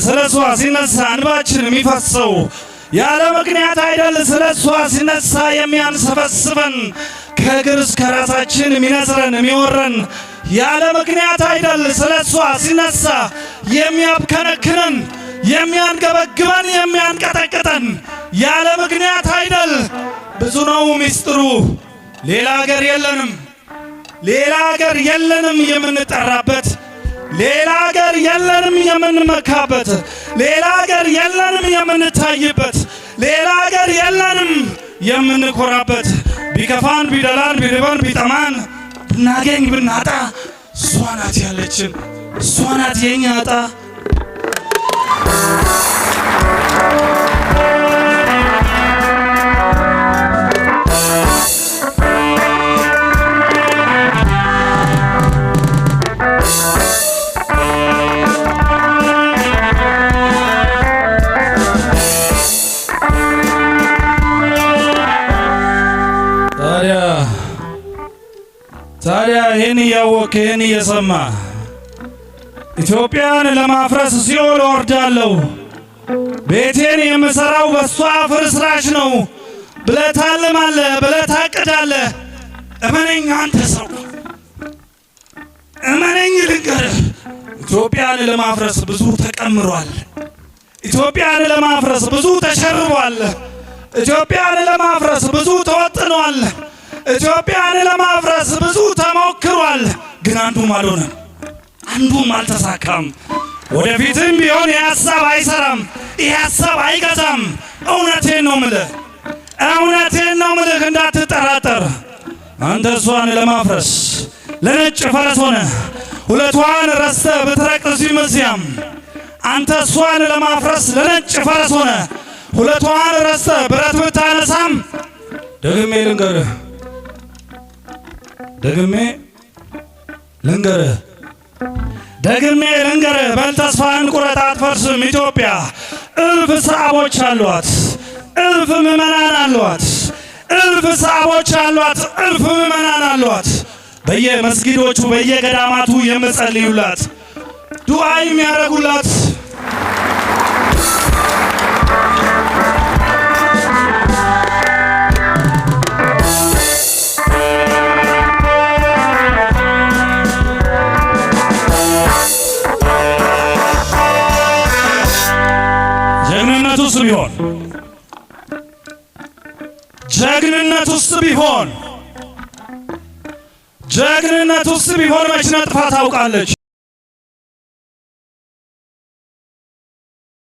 ስለሷ ሲነሳ እንባችን የሚፈሰው ያለ ምክንያት አይደል ስለሷ ሲነሳ የሚያንሰፈስበን ከእግር እስከ ራሳችን የሚነዝረን የሚወረን ያለ ምክንያት አይደል ስለሷ ሲነሳ የሚያብከነክነን የሚያንገበግበን የሚያንቀጠቅጠን ያለ ምክንያት አይደል። ብዙ ነው ሚስጥሩ። ሌላ ሀገር የለንም የምንጠራበት፣ ሌላ ሀገር የለንም የምንመካበት፣ ሌላ ሀገር የለንም የምንታይበት፣ ሌላ ሀገር የለንም የምንኮራበት። ቢከፋን ቢደላን ቢርበን ቢጠማን ብናገኝ ብናጣ እሷ ናት ያለችን፣ እሷ ናት የኛ ዕጣ። ታዲያ ይህን እያወቅህ ይህን እየሰማ ኢትዮጵያን ለማፍረስ ሲኦል ወርዳለሁ፣ ቤቴን የምሰራው በሷ ፍርስራሽ ነው ብለህ ታልማለህ፣ ብለህ ታቅዳለህ። እመነኝ አንተ ሰው እመነኝ ልንገርህ፣ ኢትዮጵያን ለማፍረስ ብዙ ተቀምሯል። ኢትዮጵያን ለማፍረስ ብዙ ተሸርቧል። ኢትዮጵያን ለማፍረስ ብዙ ተወጥኗል። ኢትዮጵያን ለማፍረስ ብዙ ተሞክሯል። ግን አንዱም አልሆነም፣ አንዱም አልተሳካም። ወደፊትም ቢሆን ይህ ሐሳብ አይሰራም፣ ይህ ሐሳብ አይገዛም። እውነቴን ነው ምልህ እንዳትጠራጠር። አንተ እሷን ለማፍረስ ለነጭ ፈረስ ሆነ ሁለቷን ረስተህ ብትረቅስ ይመስያም። አንተ እሷን ለማፍረስ ለነጭ ፈረስ ሆነ ሁለቷን ረስተህ ብረት ብታነሳም ደግሜ ልንገርህ በል ተስፋህን ቁረጥ፣ አትፈርስም ኢትዮጵያ። እልፍ ሰዓቦች አሏት፣ እልፍ ምዕመናን አሏት፣ እልፍ ሰዓቦች አሏት፣ እልፍ ምዕመናን አሏት። በየመስጊዶቹ በየገዳማቱ የምጸልዩላት ዱዓ የሚያደርጉላት ጀግንነት ውስጥ ቢሆን መች ነጥፋ ታውቃለች።